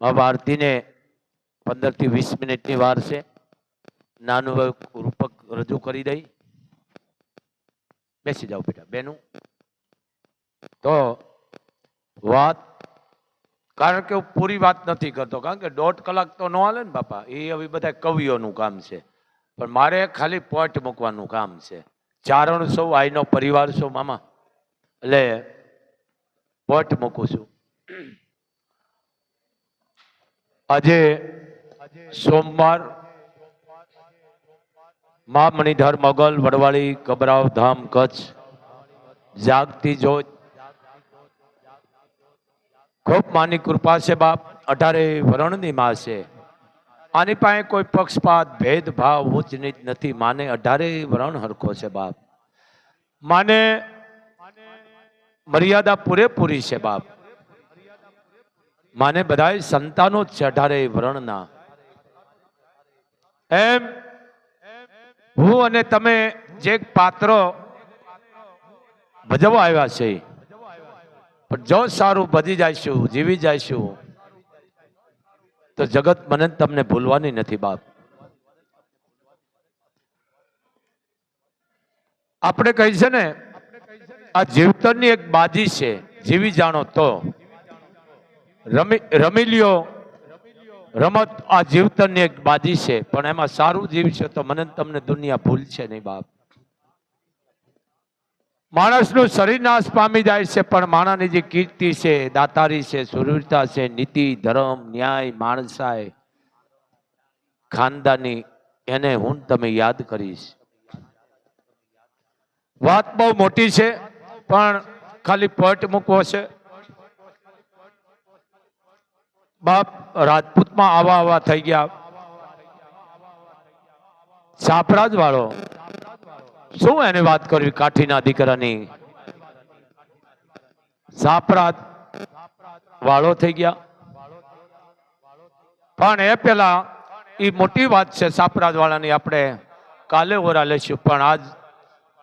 આરતી ને 15 થી 20 મિનિટની વાર છે. નાનું રૂપક રજૂ કરી દઈ. બેસી જાઓ બેટા બેનું. તો વાત, કારણ કે હું પૂરી વાત નથી કરતો, કારણ કે 1.5 કલાક તો ન હાલે ને બાપા. એ હવે બધા કવિઓનું કામ છે, પણ મારે ખાલી પોઈન્ટ મૂકવાનું કામ છે. ચારણ સૌ આઈનો પરિવાર છો મામા, એટલે પોઈન્ટ મૂકું છું. આજે સોમવાર, મા મણિધર મોગલ વડવાળી કબરાવ ધામ કચ્છ, જાગતી જોત. ખૂબ માની કૃપા છે બાપ. 18 વરણની માં છે. આની પાસે કોઈ પક્ષપાત ભેદભાવ ઊંચ નીચ નથી. માને 18 વરણ હરખો છે બાપ. માને મર્યાદા પૂરેપૂરી છે બાપ. માને બધા સંતાનો જ છે 18 વરણના. એમ હું અને તમે જે પાત્ર ભજવવા આવ્યા છે, પણ જો સારું ભજી જઈશું, જીવી જઈશું, તો જગત મને તમને ભૂલવાની નથી બાપ. આપણે કહી છે ને, આ જીવતરની એક બાજી છે. જીવી જાણો તો રમી લ્યો રમત. આ જીવતરની એક બાજી છે, પણ એમાં સારું જીવશે તો મને તમને દુનિયા ભૂલશે નહીં બાપ. માણસનું શરીર નાશ પામી જાય છે, પણ માણસની જે કીર્તિ છે, દાતારી છે, સુરવીરતા છે, નીતિ, ધર્મ, ન્યાય, માણસાઈ, ખાનદાની, એને હું તમે યાદ કરીશ. વાત બહુ મોટી છે, પણ ખાલી પોઈન્ટ મૂકવો છે બાપ. રાજપૂતમાં આવા થઈ ગયા. સાપરાજ વાળો શું એને વાત કરવી, કાઠીના દીકરાની. સાપરાજ વાળો થઈ ગયા, પણ એ પેલા એ મોટી વાત છે સાપરાજ વાળાની. આપણે કાલે ઓરા લઈશું, પણ આજ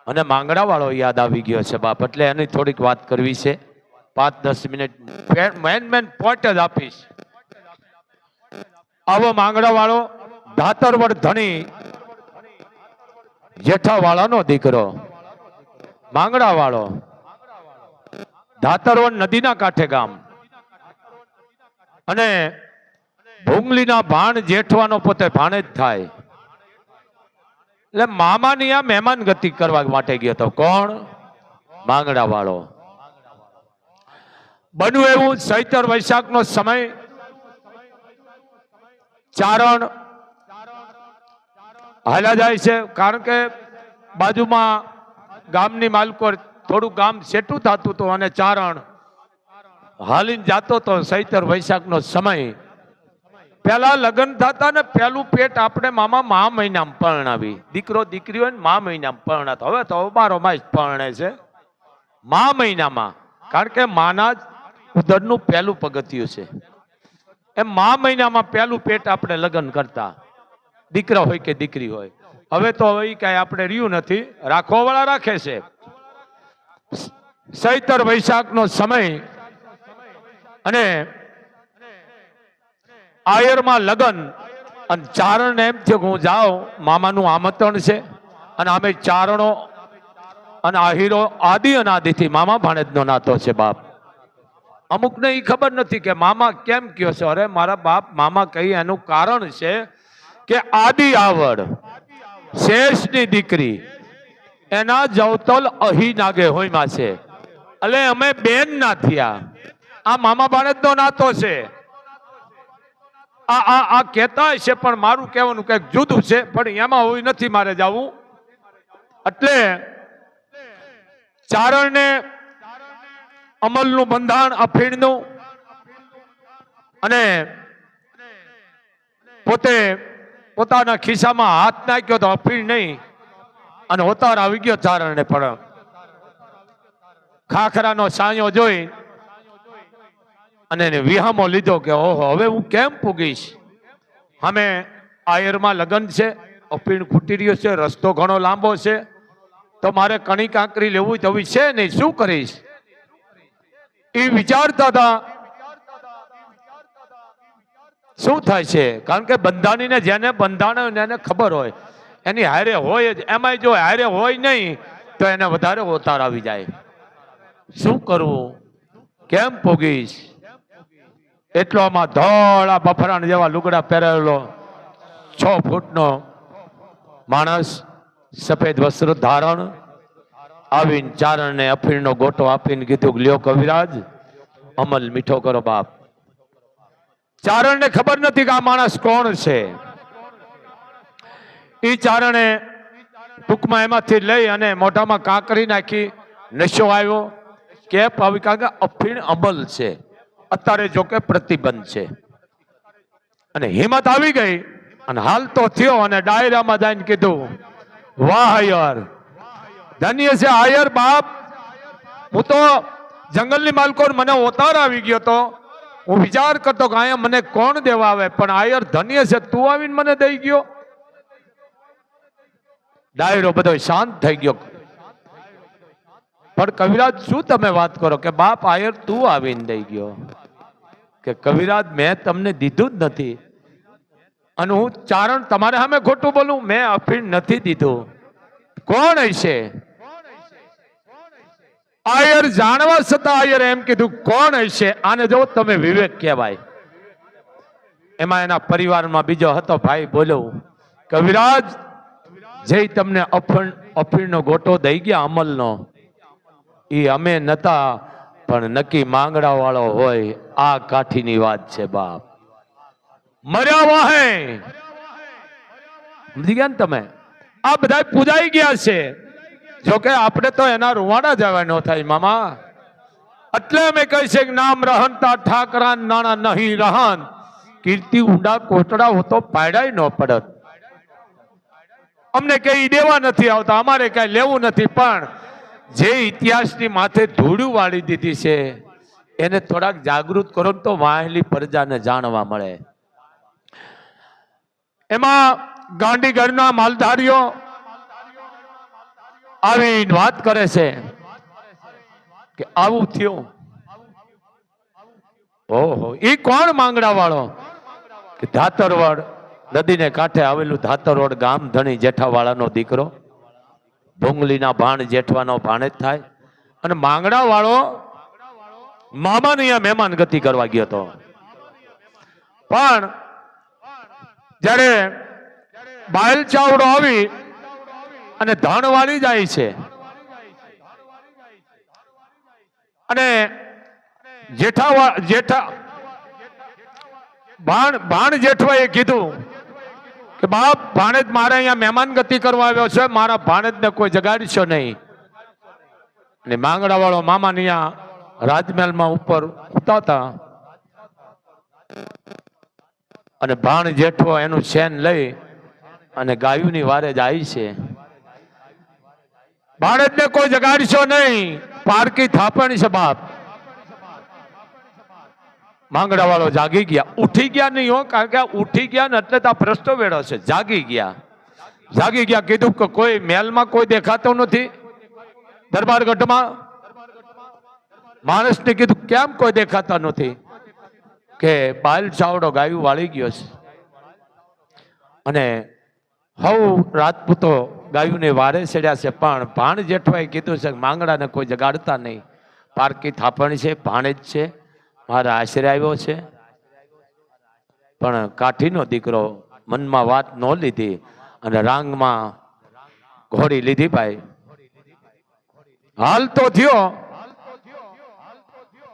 અને માંગડા વાળો યાદ આવી ગયો છે બાપ, એટલે એની થોડીક વાત કરવી છે. 5-10 મિનિટ મેન પોઈન્ટ જ આપીશ. આવો માંગડા વાળો ધાતરવડ ધણી જેઠા વાળાનો દીકરો. માંગડા વાળો ધાતરવડ નદીના કાંઠે ગામ, અને ભૂંગલીના ભાણ જેઠવાનો પોતે ભાણે જ થાય. એટલે મામાની આ મહેમાન ગતિ કરવા માટે ગયો હતો. કોણ? માંગડા વાળો. બન્યું એવું, ચૈત્ર વૈશાખનો સમય. ચારણ હાલ્યા જાય છે, કારણ કે બાજુમાં ગામની માલકો થોડું ગામ સેટું થતું હતું, અને ચારણ હાલીને જાતો તો. ચૈત્ર વૈશાખનો સમય. પેલા લગ્ન થતા ને પેલું પેટ આપણે મામા મા મહિનામાં પરણાવી. દીકરો દીકરી હોય ને મા મહિનામાં પરણાતા. હવે તો 12 માસ પરણે છે મા મહિનામાં, કારણ કે માના જ ઉદરનું પહેલું પગથિયું છે. એમ મા મહિનામાં પહેલું પેટ આપણે લગ્ન કરતા, દીકરા હોય કે દીકરી હોય. હવે તો એ કઈ આપણે રહ્યું નથી, રાખવા વાળા રાખે છે. ચૈત્ર વૈશાખનો સમય, અને આયરમાં લગન. અને ચારણ એમ છે કે હું જાઉં, મામાનું આમંત્રણ છે. અને અમે ચારણો અને આહીરો આદિ અનાદિથી મામા ભાણેજનો નાતો છે બાપ. અમુકને એ ખબર નથી કે મામા કેમ કયો છે. અરે મારા બાપ, મામા કહી એનું કારણ છે કે આદિ આવડ શેષની દીકરી એના જવતલ અહી નાગે હોયમાં છે. એટલે અમે બેન ના થયા. આ મામા ભાણેજનો નાતો છે. આ કહેતા છે, પણ મારું કહેવાનું કઈક જુદું છે, પણ એમાં હોય નથી મારે જવું. એટલે ચારણને અમલનું બંધાણ અફીણનું, અને પોતે પોતાના ખિસ્સામાં હાથ નાખ્યો તો અફીણ નહીં, અને હોતાર આવી ગયો ચારણને. પણ ખાખરાનો સાયો જોઈ અને એને વિહામો લીધો કે ઓહો, હવે હું કેમ પૂગીશ. અમે આયરમાં લગન છે, અફીણ ખૂટી રહ્યો છે, રસ્તો ઘણો લાંબો છે, તો મારે કણી કાંકરી લેવું તો છે નહીં, શું કરીશ. એ વિચારતા હતા. શું થાય છે? કારણ કે બંધાણીને જેને બંધાણ હોય એને ખબર હોય, એની હારે હોય જ. એમાંય જો હારે હોય નહીં તો એને વધારે ઓતાર આવી જાય. શું કરવું, કેમ પોગીશ? એટલો આમાં ધોળા બફરાણ જેવા લુગડા પહેરેલો 6 ફૂટનો માણસ, સફેદ વસ્ત્ર ધારણ, આવીને ચારણને અફીણનો ગોટો આપીને કીધું, લ્યો કવિરાજ, અમલ મીઠો કરો બાપ. ચારણને ખબર નથી કે આ માણસ કોણ છે. એ ચારણે ટૂંકમાં એમાંથી લઈ અને મોઢામાં કાંકરી નાખી, નશો આવ્યો, કેપ આવી, કારણ કે અફીણ અમલ છે. અત્યારે જો કે પ્રતિબંધ છે. અને હિંમત આવી ગઈ અને હાલ તો થયો અને ડાયરામાં જઈને કીધું, વાહ આયર, ધન્ય છે આયર બાપ. હું તો જંગલની માલકો મને ઓતાર આવી ગયો તો હું વિચાર કરતો કે અહીંયા મને કોણ દેવા આવે, પણ આયર ધન્ય છે, તું આવીને મને દઈ ગયો. ડાયરો બધો શાંત થઈ ગયો. પણ કવિરાજ શું તમે વાત કરો કે બાપ આયર તું આવીને દઈ ગયો? કે કવિરાજ મેં તમને દીધું જ નથી, અને હું ચારણ તમારે સામે ખોટું બોલું? મેં અફીણ નથી દીધું. કોણ હશે? આયર જાણવા છતાં આયર એમ કીધું, કોણ હશે? આને જો તમે વિવેક કહેવાય. એમાં એના પરિવારમાં બીજો હતો ભાઈ, બોલ્યો, કવિરાજ, જે તમને અફીણનો ગોટો દઈ ગયા અમલનો, એ અમે નતા, પણ નક્કી માંગડા વાળો હોય. આ કાઠીની વાત છે બાપ. મર્યા વાહે, સમજી ગયા ને તમે? આ બધા પૂજાઈ ગયા છે. જોકે આપણે તો એના રૂવાડા જવા ન થાય મામા. એટલે અમે કહી છે કે નામ રહનતા ઠાકરા નાણા નહીં રહન, કીર્તિ ઊંડા કોટડા હોતો પાયડાય ન પડત. અમને કઈ દેવા નથી આવતા, અમારે કઈ લેવું નથી, પણ જે ઇતિહાસની માથે ધૂળું વાળી દીધી છે એને થોડાક જાગૃત કરો તો વાહેલી પ્રજાને જાણવા મળે. એમાં ગાંધીગઢના માલધારીઓ આવીને વાત કરે છે કે આવું થયું. ઓહો, એ કોણ માંગડા વાળો? કે ધાતરવડ નદીને કાંઠે આવેલું ધાતરવડ ગામ, ધણી જેઠાવાળાનો દીકરો, ભૂંગલીના ભાણ જેઠવાનો ભાણેજ થાય. અને માંગડા વાળો મામાને અહીંયા મહેમાન ગતિ કરવા ગયો હતો. પણ જ્યારે બાયલ ચાવડો આવી અને ધણ વાળી જાય છે, અને ભાણ જેઠવાએ કીધું કે બાપ, ભાણેજ મારે અહીંયા મહેમાન ગતિ કરવા આવ્યો છે, મારા ભાણેજને કોઈ જગાડશો નહીં. અને માંગડા વાળો મામા અહીંયા રાજમહેલમાં ઉપર ઉતારતા, અને ભાણ જેઠવો એનું શેન લઈ અને ગાયુની વારે જ આવી છે. ભાણેજને કોઈ જગાડશો નહીં, પારકી થાપણ છે બાપ. માંગડા વાળો જાગી ગયા, ઉઠી ગયા નહીં હો, કારણ કે ઉઠી ગયા ને એટલે તો પ્રશ્નો વેળો છે. જાગી ગયા, કીધું કે કોઈ મહેલમાં કોઈ દેખાતો નથી, દરબારગઢમાં. માણસને કીધું કેમ કોઈ દેખાતા નથી? કે બાલ ચાવડો ગાયું વાળી ગયો છે, અને હવ રાજપૂતો ગાયુંને વારે ચડ્યા છે. પણ ભાણ જેઠવાએ કીધું છે કે માંગડાને કોઈ જગાડતા નહીં, પારકી થાપણ છે, ભાણેજ છે, મારા આશરે આવ્યો છે. પણ કાઠીનો દીકરો મનમાં વાત ન લીધી અને રાંગમાં ઘોડી લીધી. ભાઈ હાલ તો થયો,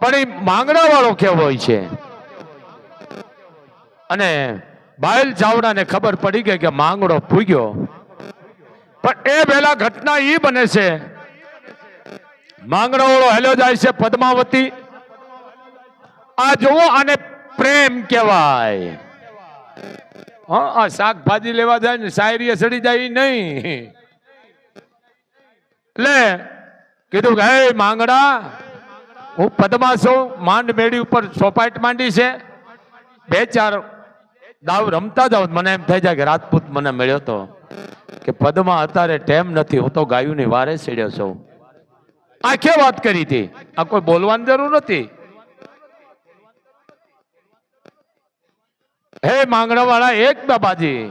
પણ એ માંગડા વાળો કેવો હોય છે? અને બાયલ ચાવડાને ખબર પડી ગઈ કે માંગડો પૂગ્યો. પણ એ પહેલા ઘટના ઈ બને છે, માંગડો વાળો હેલો જાય છે પદ્માવતી. આ જોવો, આને પ્રેમ કહેવાય. આ શાકભાજી લેવા જાય ને શાયરીએ સડી જાય નહીં. એટલે કીધું કે હે માંગડા, હું પદ્મા છું, માંડ મેળી ઉપર સોપાટ માંડી છે, 2-4 દાવ રમતા જાવ. મને એમ થઈ જાય કે રાજપૂત મને મળ્યો તો, કે પદ્મા અત્યારે ટેમ નથી, હું તો ગાયુંની વારે ચડ્યો છું. આખે વાત કરી હતી, આ કોઈ બોલવાની જરૂર નથી. હે માંગડા વાળા એક બાબાજી,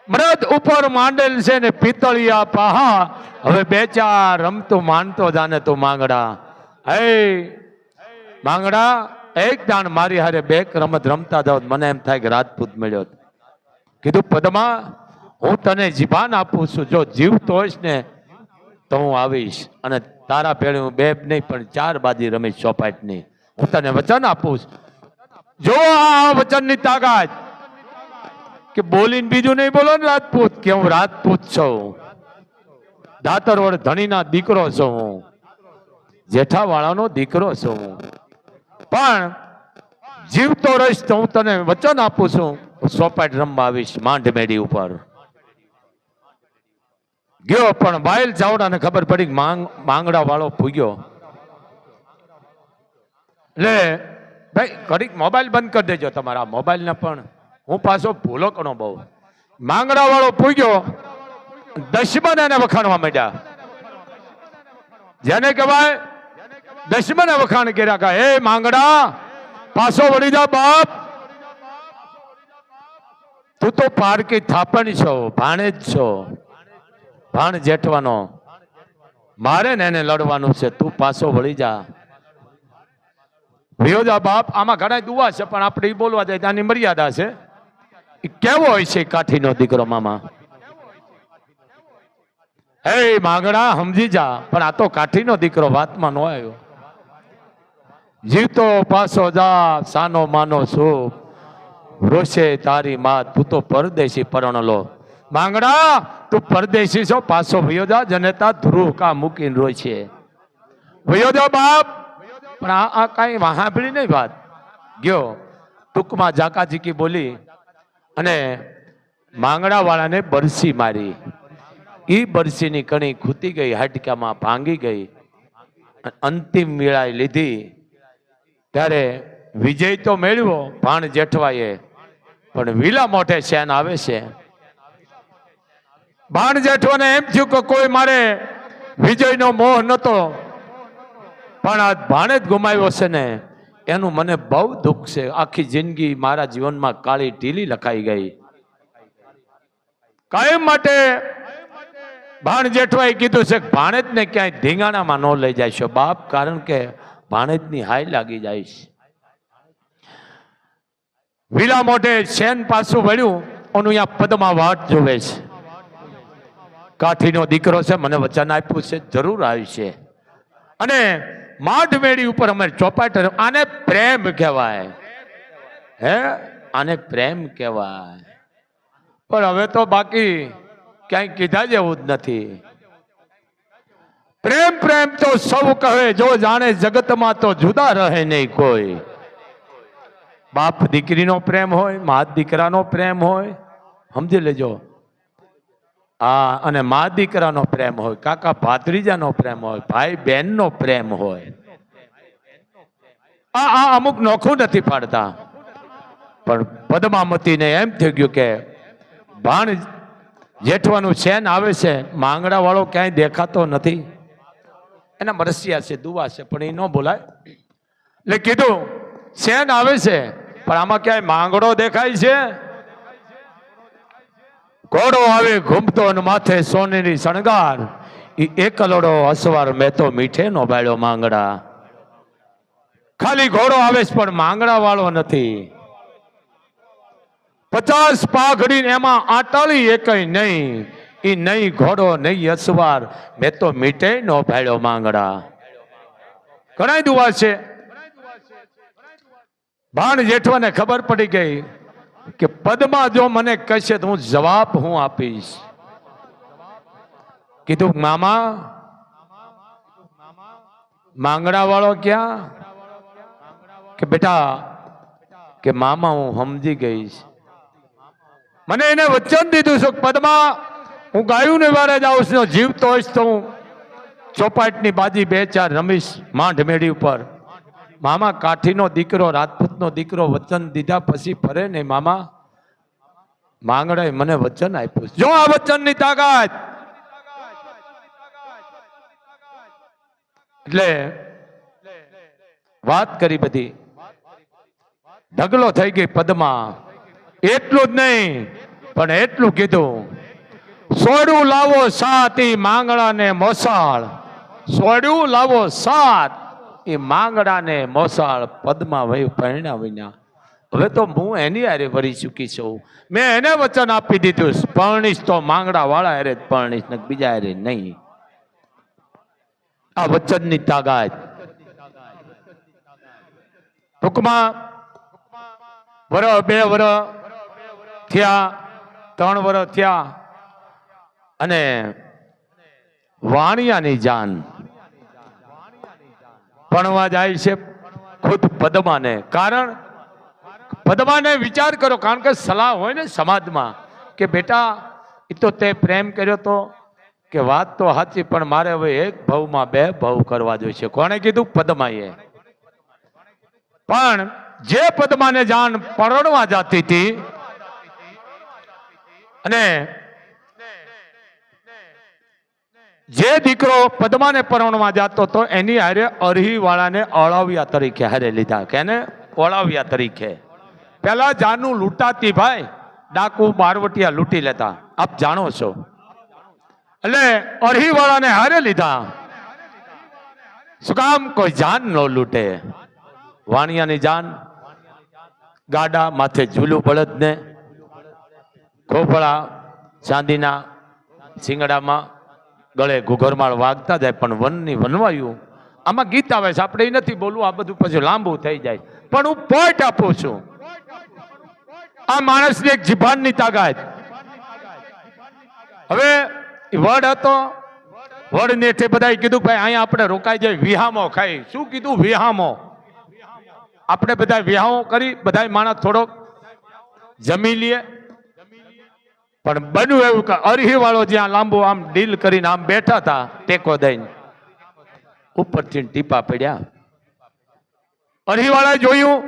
મૃદ ઉપર માંડેલ છે ને પિત્તળિયા પાહા, હવે બે ચાર રમતું માનતો જાને તું માંગડા. હે માંગડા, એક દાણ મારી હારે બેક રમત રમતા જાવ, મને એમ થાય કે રાજપૂત મળ્યો. કીધું પદ્મા, હું તને જીભાન આપું છું, જો જીવતો હોઈશ ને તો હું આવીશ અને તારા ભેળે હું બે નહીં પણ ચાર બાજી રમીશ ચોપાટની. હું તને વચન આપું છું. જો આ વચનની તાકાત કે બોલીને બીજું નહીં બોલો ને રાજપૂત, કે હું રાજપૂત છું, દાતરવડ ધણીના દીકરો છું, હું જેઠાવાળાનો દીકરો છું, પણ જીવતો રહીશ તો હું તને વચન આપું છું, સોપાટ રમવા આવીશ માંડમેડી ઉપર. ગયો પણ બાયલ ચાવડાને ખબર પડી કે માંગડા વાળો પૂગ્યો. એટલે ભાઈ ઘડીક મોબાઈલ બંધ કરી દેજો તમારા મોબાઈલ ને, પણ હું પાછો ભૂલો કણો બહુ. માંગડા વાળો પૂગ્યો, દશમન એને વખાણવા માંડ્યા. જેને કહેવાય દશમને વખાણ કર્યા કે હે માંગડા, પાછો વળી જા બાપ, તું તો પારકી થાપણ છો, ભાણેજ છો, ભાણ જેઠવાનો, મારે ને એને લડવાનું છે, તું પાછો વળી જા, વયો જા બાપ. આમાં ઘણા દુવા છે પણ આપણે એ બોલવા જાય ત્યાંની મર્યાદા છે. કેવો હોય છે કાઠીનો દીકરો મામા? હે માંગડા સમજી જા, પણ આ તો કાઠીનો દીકરો, વાતમાં નો આવ્યો. જીવતો પાછો જા, સાનો માનો સુખ, રોશે તારી માત, તું તો પરદેશી પરણલો. માંગડા તું પરદેશી છો, પાછો વયો જા, જનેતા ધ્રુવ કા મૂકીને રોય છે, વયો જા બાપ. પણ આ કઈ સાંભળી નહીં વાત. ગયો ટૂંકમાં જાકાજીકી બોલી અને માંગડા વાળાને બરસી મારી. ઈ બરસીની કણી ખૂતી ગઈ, હાડકામાં ભાંગી ગઈ, અંતિમ વેળાએ લીધી. ત્યારે વિજય તો મેળવ્યો ભાણ જેઠવાએ, પણ વિલા મોઢે શેન આવે છે. ભાણ જેઠવાને એમ થયું કે કોઈ મારે વિજયનો મોહ નતો, પણ આ ભાણે જ ગુમાવ્યો છે ને એનું મને બહુ દુઃખ છે. આખી જિંદગી મારા જીવનમાં કાળી ઢીલી લખાઈ ગઈ. કાયમ માટે ભાણ જેઠવાએ કીધું છે ભાણેજને ક્યાંય ધીંગાણામાં ન લઈ જાય છે બાપ, કારણ કે ભાણેજની હાય લાગી જાય છે. વિલા મોઢે શેન પાછું વળ્યું, ઓનું અહીંયા પદમાં વાટ જોવે છે. કાઠીનો દીકરો છે, મને વચન આપ્યું છે જરૂર આવી છે. અને માંડમેડી ઉપર અમે ચોપાટ, આને પ્રેમ કહેવાય. હે આને પ્રેમ કહેવાય. પણ હવે તો બાકી ક્યાંય કીધા જેવું જ નથી. પ્રેમ પ્રેમ તો સૌ કહે, જો જાણે જગતમાં તો જુદા રહે નહીં કોઈ. બાપ દીકરીનો પ્રેમ હોય, મા દીકરાનો પ્રેમ હોય, સમજી લેજો. અને મા દીકરાનો પ્રેમ હોય, કાકા ભાત્રીજાનો પ્રેમ હોય, ભાઈ બહેનનો પ્રેમ હોય. આ અમુક નોખું નથી પાડતા. પણ પદ્માવતીને એમ થઈ ગયું કે ભાણ જેઠવાનું શેન આવે છે, માંગડા વાળો ક્યાંય દેખાતો નથી. એના મરસિયા છે, દુવા છે, પણ એ ન બોલાય. એટલે કીધું શેન આવે છે, પણ આમાં ક્યાંય માંગડો દેખાય છે? ઘોડો આવે ઘૂમતો અને માથે સોનેરી શણગાર, એ એકલડો અસવાર મેં તો મીઠે નો બાળ્યો માંગડા. ખાલી ઘોડો આવે છે પણ માંગડા વાળો નથી. 50 પાઘડી એમાં 48 એકય નહીં, એ નહીં ઘોડો નહીં અસવાર, મેં તો મીઠે નો બાળ્યો માંગડા. ઘણા દુવા છે. ભાણ જેઠવાને ખબર પડી ગઈ કે પદમાં જો મને કહેશે તો હું જવાબ હું આપીશ. કીધું મામા, માંગડા વાળો ક્યાં? કે બેટા કે મામા હું સમજી ગઈશ, મને એને વચન દીધું છે પદમાં હું ગાયું ને વારે જાઉં છું, જીવતો હોઈશ તો હું ચોપાટની બાજી 2-4 રમીશ માંડમેડી ઉપર. મામા કાઠીનો દીકરો, રાજપૂતનો દીકરો વચન દીધા પછી ફરે નહીં મામા. માંગડાએ મને વચન આપ્યું. જો આ વચનની તાકાત. એટલે વાત કરી બધી. ઢગલો થઈ ગઈ પદ્મા. એટલું જ નહીં પણ એટલું કીધું, સોડું લાવો સાત ઈ માંગડા ને મોસાળ. સોડું લાવો સાત એ માંગડા ને મોસાળ. પદ્મા વહી પરણ્યા વિના. હવે તો હું એની હારે વળી ચૂકી છું. મેં એને વચન આપી દીધું, પરણીશ તો માંગડા વાળા હારે જ પરણીશ, ને બીજા હારે નહીં. આ વચનની તાકાત. ટૂંકમાં વરસ 2 વર્ષ થયા, 3 વર્ષ થયા અને વાણિયાની જાન ભણવા જાય છે ખુદ પદ્માને. કારણ પદ્માને વિચાર કરો, કારણ કે સલાહ હોય ને સમાજમાં કે બેટા એ તો તે પ્રેમ કર્યો તો, કે વાત તો સાચી, પણ મારે હવે એક ભવમાં 2 ભવ કરવા જોઈશે. કોણે કીધું? પદ્માએ. પણ જે પદ્માને જાન પરણવા જતી હતી અને જે દીકરો પદ્માને પરણવા જતો હતો એની હારે અરહી વાળાને ઓળાવ્યા તરીકે હારે લીધા. કેને? ઓળાવ્યા તરીકે. પેલા જાનું લૂંટાતી ભાઈ, ડાકુ બારવટિયા લૂંટી લેતા, આપ જાણો છો. એટલે અરહી વાળાને હારે લીધા. શું કામ? કોઈ જાન ન લૂંટે. વાણિયાની જાન, ગાડા માથે ઝૂલું બળદને, ખોપડા ચાંદીના શિંગડામાં, ગળે ઘુઘરમાળ વાગતા જાય. પણ વનની વનવાયું, આમાં ગીત આવે છે, આપણે એ નથી બોલવું, આ બધું પછી લાંબુ થઈ જાય. પણ હું પોઈન્ટ આપું છું. આ માણસની એક જીભાનની તાકાત. હવે વડ હતો, વડ નેઠે બધાએ કીધું ભાઈ અહીંયા આપણે રોકાઈ જાય, વિહામો ખાઈ. શું કીધું? વિહામો. આપણે બધા વિહામો કરી, બધા માણસ થોડોક જમી લઈએ. પણ બન્યું એવું કે અરહી વાળો જ્યાં લાંબુ આમ ડીલ કરીને આમ બેઠા હતા, ટેકો દઈને ઉપરથી ટીપા પડ્યા. અરહી વાળાએ જોયું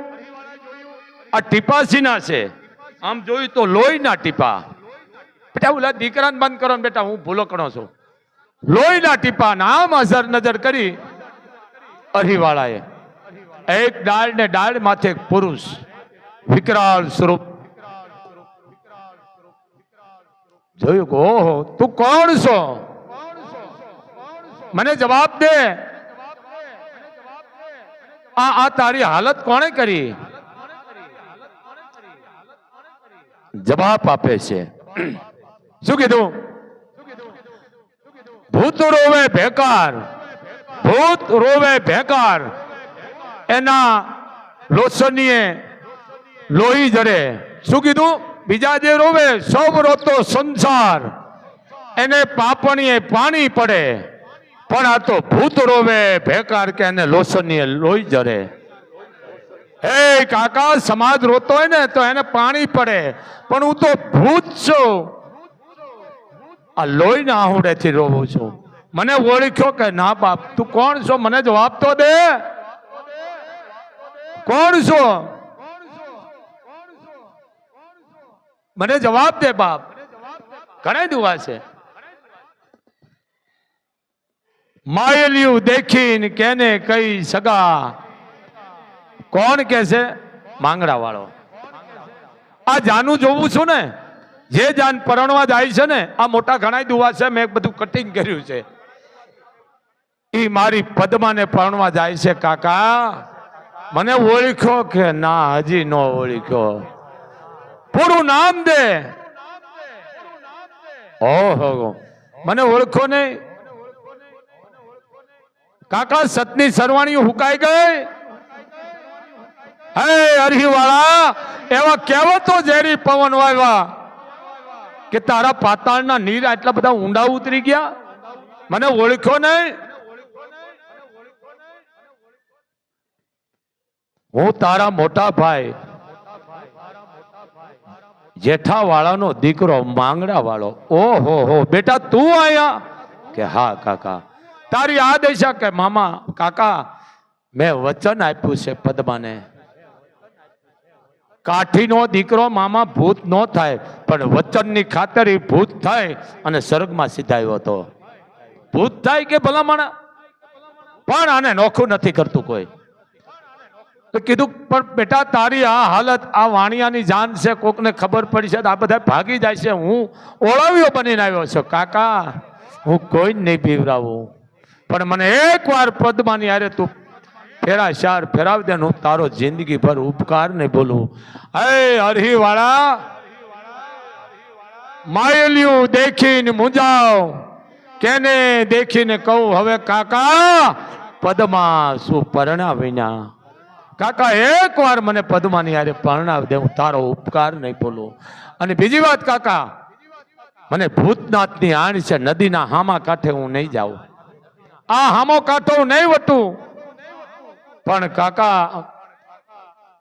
આ ટીપા સીના છે, આમ જોયું તો લોહીના ટીપા. બેટા ઓલા દીકરાને બંધ કરો ને બેટા, હું ભૂલો કરો છું. લોહીના ટીપા આમ અસર નજર કરી અરહી વાળાએ. એક ડાળ ને ડાળ માથે એક પુરુષ વિકરાળ સ્વરૂપ જોયું કે ઓહો તું કોણ છો? મને જવાબ દે. આ તારી હાલત કોણે કરી? જવાબ આપે છે. શું કીધું? ભૂત રોવે ભેકાર, ભૂત રોવે ભેકાર, એના લોસનીએ લોહી જરે. શું કીધું? બીજા જે રોવે સૌ રોતો સંસાર, એને પાપણીએ પાણી પડે. પણ આ તો ભૂત રોવે ભેકાર, કે એને લોસનીએ લોહી જરે. હે કાકા, સમાજ રોતો હોય ને તો એને પાણી પડે, પણ હું તો ભૂત છું, આ લોહીના આહુડેથી રોવું છું. મને ઓળખ્યો કે ના બાપ? તું કોણ છો? મને જવાબ તો દે. કોણ છો? મને જવાબ દે બાપ. ઘણા દુવા છે. માયલિયું દેખીને કેને કઈ સગા. કોણ કે છે? માંગડા વાળો. આ જાનું જોવું છું ને, જે જાન પરણવા જાય છે ને, આ મોટા ઘણા દુવા છે, મેં બધું કટિંગ કર્યું છે. ઈ મારી પદ્માને પરણવા જાય છે. કાકા મને ઓળખ્યો કે ના? હજી નો ઓળખ્યો. પૂરું નામ દે. ઓહો, મને ઓળખો નહીં? કાકા સતની સરવાણી હુકાઈ ગઈ. હે અરહી વાળા, એવા કહેવતો ઝેરી પવન વાવ્યા કે તારા પાતાળના નીર આટલા બધા ઊંડા ઉતરી ગયા. મને ઓળખ્યો નહીં? હું તારા મોટા ભાઈ જેઠા વાળાનો દીકરો, માંગડા વાળો. ઓહો હો બેટા તું આયા? કે હા કાકા. તારી આ દશા? કે મામા કાકા મેં વચન આપ્યું છે પદ્માને, કાઠીનો દીકરો મામા ભૂત ન થાય, પણ વચનની ખાતર એ ભૂત થાય અને સ્વર્ગમાં સીધાયો હતો. ભૂત થાય કે ભલામણ, પણ આને નોખું નથી કરતું કોઈ. તો કીધું પણ બેટા તારી આ હાલત, આ વાણિયાની જાન છે, કોકને ખબર પડી છે તો આ બધા ભાગી જાય છે, હું ઓળાવ્યો બનીને આવ્યો છું. કાકા હું કોઈ નહીં પીવરાવું, પણ મને એકવાર પદ્માની હારે તું ફેરા શાર ફેરાવી દે, હું તારો જિંદગી ભર ઉપકાર નહીં બોલું. હે હરહી વાળા, માયલિયું દેખીને મુંજાવ, કેને દેખીને કહું હવે કાકા પદ્મા શું પરણા વિના. કાકા એકવાર મને પદ્માની હારે પરણાવી દે, હું તારો ઉપકાર નહીં બોલું. અને બીજી વાત કાકા, મને ભૂતનાથની આણ છે, નદીના હામા કાંઠે હું નહીં જાઉં, આ હામો કાંઠો હું નહીં વટું, પણ કાકા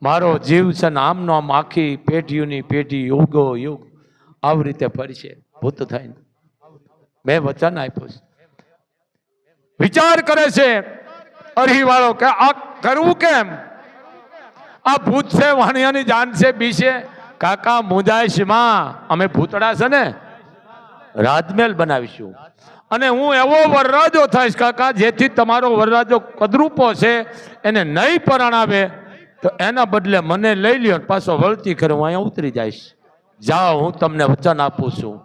મારો જીવ છે ને આમનો આમ આખી પેઢીઓની પેઢી યુગો યુગ આવી રીતે ફરશે ભૂત થઈને. મેં વચન આપ્યું છે. વિચાર કરે છે અરહી વાળો કે આ કરવું કેમ, આ ભૂત છે, વાણિયાની જાન છે, બી છે. કાકા મુજાઈશમાં અમે ભૂતડા છે ને રાજમહેલ બનાવીશું, અને હું એવો વરરાજો થઈશ કાકા, જેથી તમારો વરરાજો કદરૂપો છે એને નહીં પરણાવે તો એના બદલે મને લઈ લ્યો, પાછો વળતી કરે હું અહીંયા ઉતરી જઈશ. જાઓ, હું તમને વચન આપું છું.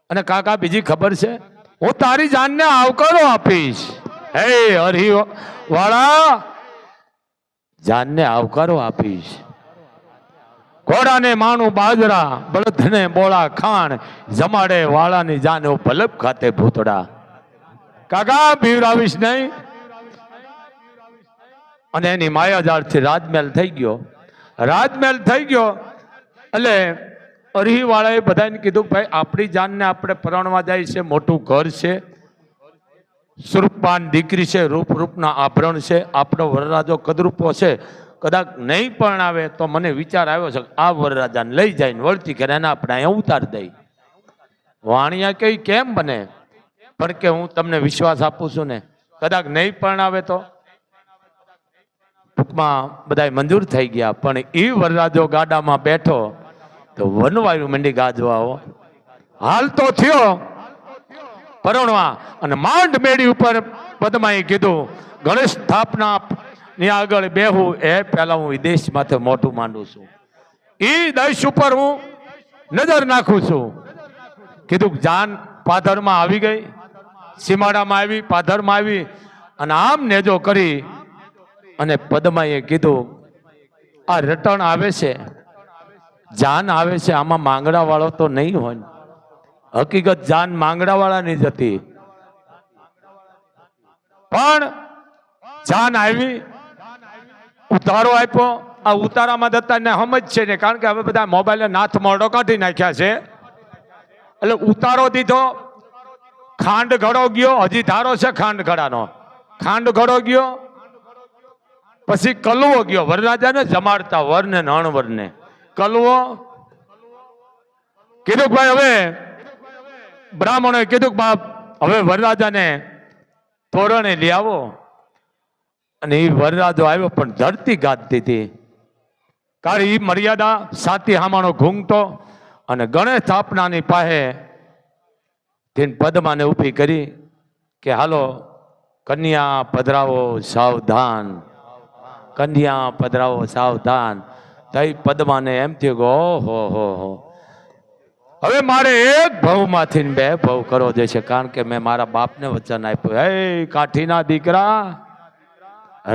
અને કાકા બીજી ખબર છે, હું તારી જાનને આવકારો આપીશ. હે હરી વાળા, જાનને આવકારો આપીશ. ઘોડાને માનું બાજરા, બળદને બોળા ખાણ, જમાડે વાળાની જાન ભલપ ખાતે ભૂતડા. કાકા પીવરાવીશ નહીં. અને એની માયાજાળથી રાજમહેલ થઈ ગયો. રાજમહેલ થઈ ગયો એટલે અરહી વાળાએ બધાને કીધું ભાઈ આપણી જાનને આપણે પરણવા જાય છે, મોટું ઘર છે, સુરપાન દીકરી છે, રૂપ રૂપના આભરણ છે, આપણો વરરાજો કદરૂપો છે, કદાચ નહીં પરણાવે તો મને વિચાર આવ્યો છે આ વરરાજાને લઈ જાય વળતી કરે એને આપણે અહીંયા ઉતારી દઈ. વાણિયા કઈ કેમ બને, પણ કે હું તમને વિશ્વાસ આપું છું ને, કદાચ નહીં પરણાવે તો. ટૂંકમાં બધા મંજૂર થઈ ગયા, પણ એ વરરાજો ગાડામાં બેઠો તો વનવાયુ મંડી ગાજવા હાલ તો થયો પરણવા. અને માંડ મેળી ઉપર પદ્માએ કીધું ગણેશ સ્થાપના ની આગળ બેહું એ પહેલા હું વિદેશ માથે મોટું માંડું છું, એ દેશ ઉપર હું નજર નાખું છું. કીધું જાન પાધરમાં આવી ગઈ, સીમાડામાં આવી, પાધરમાં આવી, અને આમ નેજો કરી અને પદ્માએ કીધું આ રટણ આવે છે, જાન આવે છે, આમાં માંગડા વાળો તો નહીં હોય. હકીકત જાન માંગડા વાળાની જ હતી, પણ જાન આવી, ઉતારો આપ્યો. આ ઉતારામાં દત્તા ને સમજ છે ને, કારણ કે હવે બધા મોબાઈલે નાથ મોઢો કાઢી નાખ્યા છે, એટલે ઉતારો દીધો. ખાંડ ઘડો ગયો, હજી ધારો છે ખાંડ ઘડાનો, ખાંડ ઘડો ગયો. પછી કલવો ગયો, વરરાજાને જમાડતા, વરને અણવરને કલવો. કીધું ભાઈ હવે બ્રાહ્મણોએ કીધું બાપ હવે વરરાજાને તોરણે લઈ આવો. અને એ વરરાજો આવ્યો, પણ ધરતી ગાજતી હતી, કારણ એ મર્યાદા સાતી હામાનો ઘૂંઘતો. અને ગણેશ સ્થાપનાની પાસે પદ્માને ઊભી કરી કે હાલો કન્યા પધરાવો સાવધાન, કન્યા પધરાવો સાવધાન. તઈ પદ્માને એમ થયું કે ઓહો હો, હવે મારે એક ભવમાંથી બે ભવ કરવો જશે, કારણ કે મેં મારા બાપને વચન આપ્યું, હે કાઠીના દીકરા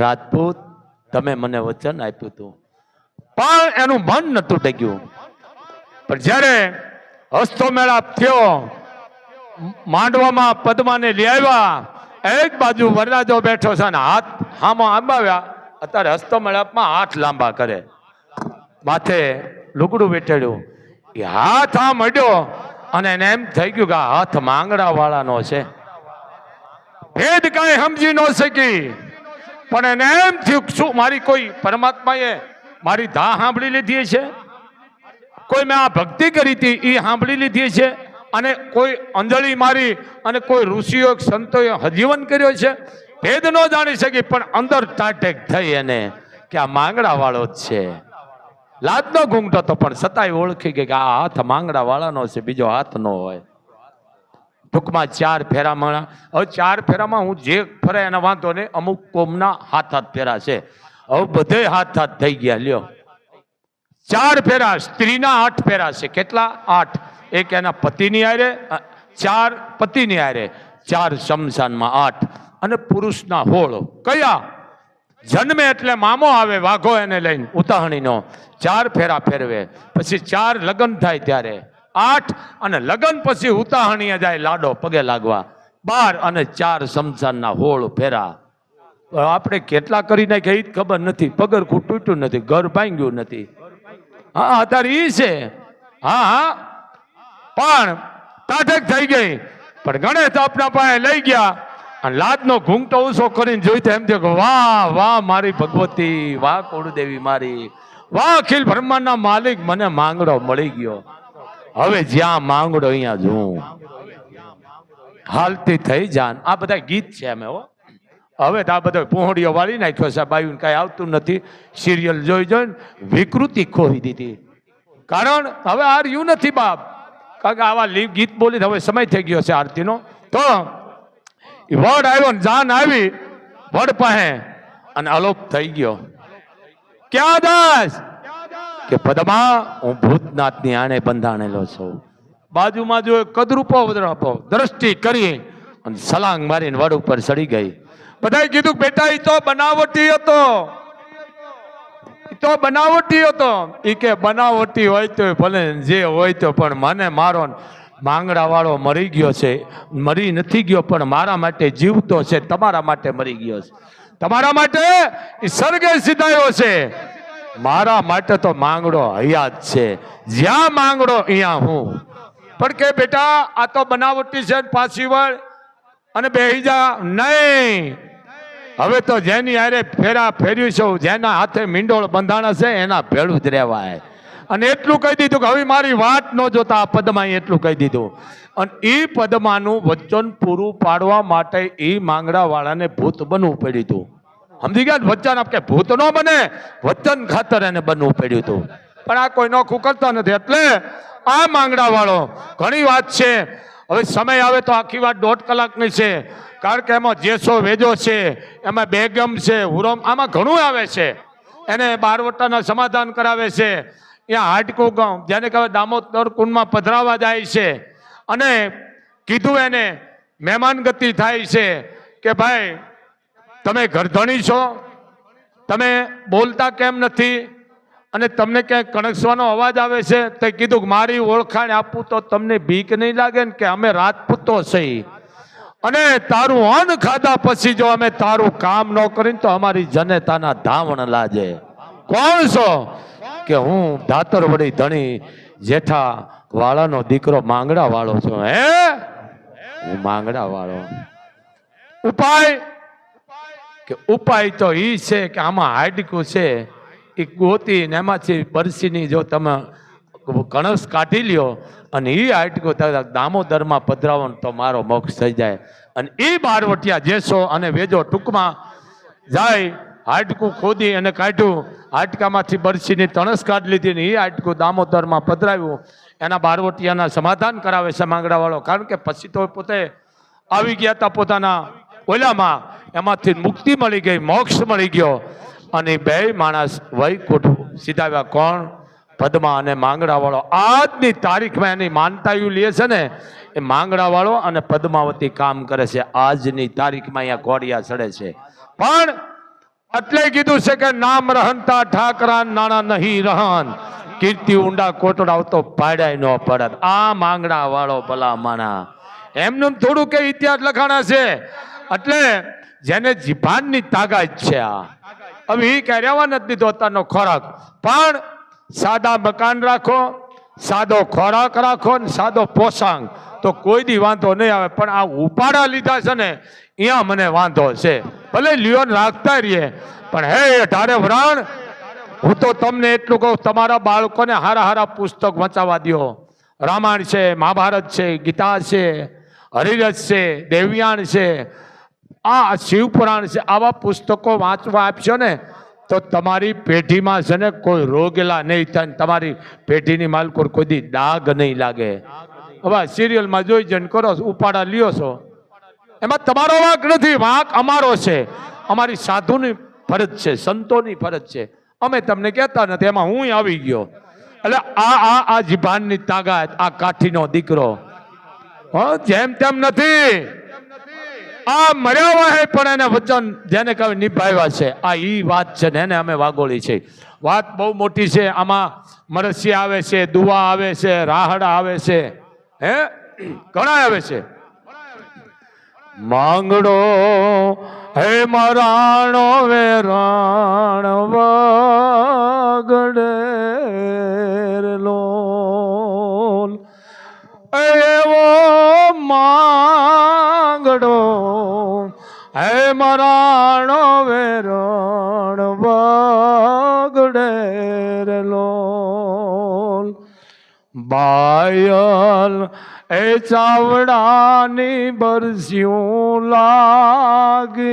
રાજપૂત, તમે મને વચન આપ્યું હતું, પણ એનું મન નતું ટક્યું. પણ જ્યારે હસ્તો મેળાપ થયો, માંડવામાં પદ્માને લઈ આવ્યા, એક બાજુ વરરાજો બેઠો છે ને હાથ હામાં આંબાવ્યા. અત્યારે હસ્તો મેળાપમાં હાથ લાંબા કરે, માથે લુગડું વેઠેડ્યું, એ હાથ આમ અડ્યો અને એને એમ થઈ ગયું કે આ હાથ માંગડા વાળાનો છે. ભેદ કઈ સમજી ન શકી, પણ એને એમ થયું શું મારી કોઈ પરમાત્માએ મારી ધા સાંભળી લીધી છે, કોઈ મેં આ ભક્તિ કરી હતી એ સાંભળી લીધી છે, અને કોઈ અંજળી મારી અને કોઈ ઋષિઓ સંતોએ હજીવન કર્યો છે. ભેદ ન જાણી શકી, પણ અંદર ટાટેક થઈ એને કે આ માંગડા વાળો જ છે. લાજ નો ઘૂંઘતો તો પણ છતાંય ઓળખી ગઈ કે આ હાથ માંગડા વાળાનો છે, બીજો હાથ નો હોય. ટૂંકમાં 4 ફેરા મળ્યા. હવે 4 ફેરામાં હું જે ફરે એના વાંધો નહીં, અમુક કોમના હાથ ફેરા છે. હવે બધે હાથ થઈ ગયા. લ્યો 4 ફેરા, સ્ત્રીના 8 ફેરા છે. કેટલા? 8. એક એના પતિની આરે, 4 પતિની આરે, 4 શમશાનમાં, 8. અને પુરુષના 16. કયા? જન્મે એટલે મામો આવે વાઘો એને લઈને ઉતાહણીનો, 4 ફેરા ફેરવે. પછી 4 લગ્ન થાય ત્યારે 8. અને લગ્ન પછી ઉતાહણીએ જાય લાડો પગે લાગવા 12. અને 4 શમશાનના 16 ફેરા. આપણે કેટલા કરી નાખ્યા એ જ ખબર નથી. પગરખું તૂટ્યું નથી, ઘર ભાંગ્યું નથી. હા અત્યારે ઈ છે. હા પણ તાટક થઈ ગઈ. પણ ગણેશ આપના પાસે લઈ ગયા અને લાદનો ઘૂંઘટો ઊંચો કરીને જોઈ તો એમ થયું કે વાહ વાહ મારી ભગવતી, વાહ કુળદેવી મારી, વાહ અખિલ બ્રહ્માંડના માલિક, મને માંગડો મળી ગયો. હવે જ્યાં માંગડો અહીંયા જોઉં હાલતી થઈ જાન. આ બધા ગીત છે અમે. હવે તો આ બધો પોહડીઓ વાળી નાખ્યો છે. બાયું કઈ આવતું નથી. સિરિયલ જોઈ જોઈને વિકૃતિ ખોઈ દીધી. કારણ હવે આ રહ્યું નથી બાપ. કારણ કે આવા ગીત બોલી હવે સમય થઈ ગયો છે આરતીનો. તો વડ આવ્યો ને જાન આવી વડ પાસે અને અલોપ થઈ ગયો. ક્યાં દાસ? કે પદમા હું ભૂતનાથની આણે બંધાણેલો છું. બાજુમાં જો કદરૂપો દ્રષ્ટિ કરી અને સલાંગ મારીને વડ ઉપર ચડી ગઈ. બધાએ કીધું બેટા ઈ તો બનાવટી હતો, તો બનાવટી હતો. ઈ કે બનાવટી હોય તો ભલે જે હોય તો, પણ મને મારો માંગડા વાળો મરી ગયો છે. મરી નથી ગયો પણ મારા માટે જીવતો છે. તમારા માટે મરી ગયો છે. તમારા માટે એ સ્વર્ગે સીધાયો છે. મારા માટે તો માંગડો હયાત છે. જ્યાં માંગડો અહીંયા હું. પણ કે બેટા આ તો બનાવટી છે, પાછી વળ અને બેહી જા. નહીં, હવે તો જેની હારે ફેરા ફેર્યું છે, જેના હાથે મીંડોળ બંધાણા છે એના ભેળું જ રહેવાય. અને એટલું કહી દીધું કે હવે મારી વાત ન જોતા પદ્માએ એટલું કહી દીધું. અને એ પદ્માનું વચન પૂરું પાડવા માટે એ માંગડા વાળાને ભૂત બનવું પડ્યું હતું. સમજી ગયા? વચન આપ કે ભૂત ન બને, વચન ખાતર એને બનવું પડ્યું હતું. પણ આ કોઈ નોખું કરતા નથી. એટલે આ માંગડા વાળો ઘણી વાત છે. હવે સમય આવે તો આખી વાત 1.5 કલાકની છે. કારણ કે એમાં જેસો વેજો છે, એમાં બેગમ છે, હુરમ, આમાં ઘણું આવે છે. એને બારવટાના સમાધાન કરાવે છે. ત્યાં હાડકું ગામ જેને કહેવાય દામોદર કુંડમાં પધરાવા જાય છે. અને કીધું એને મહેમાન ગતિ થાય છે કે ભાઈ તમે ઘરધણી છો, તમે બોલતા કેમ નથી, અને તમને ક્યાંય કણકસવાનો અવાજ આવે છે. તો કીધું કે મારી ઓળખાણ આપું તો તમને બીક નહીં લાગે ને, કે અમે રાજપૂતો છીએ અને તારું અન્ન ખાધા પછી જો અમે તારું કામ ન કરીને તો અમારી જનતાના ધાવણ લાજે. કોણ છો? કે હું ધાતર વડી ધણી જેઠા વાળાનો દીકરો માંગડા વાળો છું. હે, હું માંગડા વાળો. ઉપાય? કે ઉપાય તો ઈ છે કે આમાં હાડકું છે એ ગોતી ને એમાંથી બરસીની જો તમે કણસ કાઢી લ્યો અને એ હાડકું દામોદરમાં પધરાવો તો મારો મોક્ષ થઈ જાય. અને એ બારવટિયા જેસો અને વેજો ટૂંકમાં જાય. હાડકું ખોદી અને કાઢ્યું. હાડકામાંથી બરસીની તણસ કાઢી લીધી ને એ હાડકું દામોદરમાં પધરાવ્યું. એના બારવટિયાના સમાધાન કરાવે છે માંગડા વાળો. કારણ કે પછી તો પોતે આવી ગયા હતા પોતાના ઓલામાં, એમાંથી મુક્તિ મળી ગઈ, મોક્ષ મળી ગયો. અને બે માણસ વૈકુંઠ સીધાવ્યા. કોણ? પદ્મા અને માંગડા વાળો. આજની તારીખમાં એની માનતા એવું લે છે ને, એ માંગડા વાળો અને પદ્માવતી કામ કરે છે. આજની તારીખમાં અહીંયા ઘોડિયા ચડે છે. પણ એટલે કીધું છે કે નામ રહનતા ઠાકરા નાણા નહીં રહન, કીર્તિ ઊંડા કોટડાવ તો પાડાય ન પડત. આ માંગડા વાળો ભલા માણા. એમનું થોડું કે ઇતિહાસ લખાણા છે. એટલે જેને જીભાનની તાકાત છે. આ હવે એ કઈ રહેવા નથી દીધો અત્યારનો ખોરાક. પણ સાદા મકાન રાખો, સાદો ખોરાક રાખો ને સાદો પોષાક તો કોઈ દી વાંધો નહીં આવે. પણ આ ઉપાડા લીધા છે ને અહીંયા મને વાંધો છે. ભલે લિયોન રાખતા રહીએ પણ હે ઢારે વરાણ, હું તો તમને એટલું કહું, તમારા બાળકોને હારા હારા પુસ્તક વંચાવા દો. રામાયણ છે, મહાભારત છે, ગીતા છે, હરિરથ છે, દેવયાન છે, આ શિવપુરાણ છે. આવા પુસ્તકો વાંચવા આપશો ને તો તમારી પેઢીમાં છે ને કોઈ રોગેલા નહીં થાય. તમારી પેઢીની માલકોર કોઈ દી ડાઘ નહીં લાગે. હવે સિરિયલમાં જોઈ જઈને કરો છો, ઉપાડા લ્યો છો, એમાં તમારો વાંક નથી, વાંક અમારો છે. અમારી સાધુની ફરજ છે, સંતોની ફરજ છે. અમે તમને કહેતા નથી, એમાં હું આવી ગયો. એટલે આ જીભાનની તાકાત, આ કાઠીનો દીકરો જેમ તેમ નથી. આ મર્યા વાહે પણ એને વચન જેને કહે નિભાવ્યા છે. આ ઈ વાત છે ને એને અમે વાગોળી છે. વાત બહુ મોટી છે. આમાં મરસિયા આવે છે, દુવા આવે છે, રાહડા આવે છે, હે ઘણા આવે છે. માંગડો હે મરાણો વેરાણ વાગડે લોલ એવો માંગડો હે મરાણો વેરણ વાગડે લોલ બાયલ એ ચાવડાની બરસ્યું લાગ્યું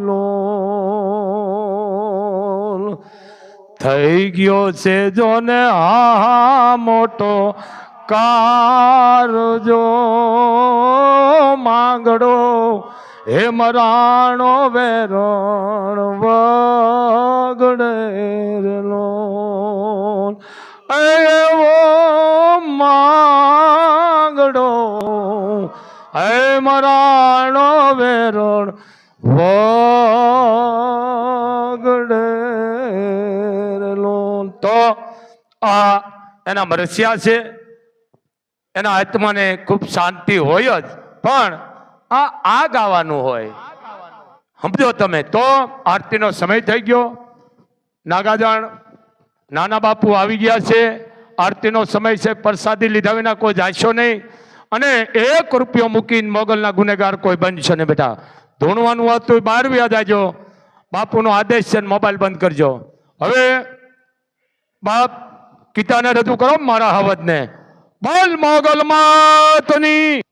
લોલ થઈ ગયો છે જોને હા મોટો કારજો માંગડો હે મરાણો વેરણ વગડે લોલ એવો માંગડો હે મરાણો વેરણ વગડે લોલ. તો આ એના મરસિયા છે, એના આત્માને ખૂબ શાંતિ હોય જ, પણ આ ગાવાનું હોય. સમજો તમે. તો આરતીનો સમય થઈ ગયો. નાગાજણ નાના બાપુ આવી ગયા છે. આરતીનો સમય છે. પ્રસાદી લીધા વિના કોઈ જાશો નહીં. અને 1 રૂપિયો મૂકીને મોગલના ગુનેગાર કોઈ બનશો ને બેટા. ધૂણવાનું હતું બહાર વ્યા જાજો. બાપુનો આદેશ છે, મોબાઈલ બંધ કરજો. હવે બાપ કીતાને રજૂ કરો મારા હવદને. બોલ મોગલ માતની.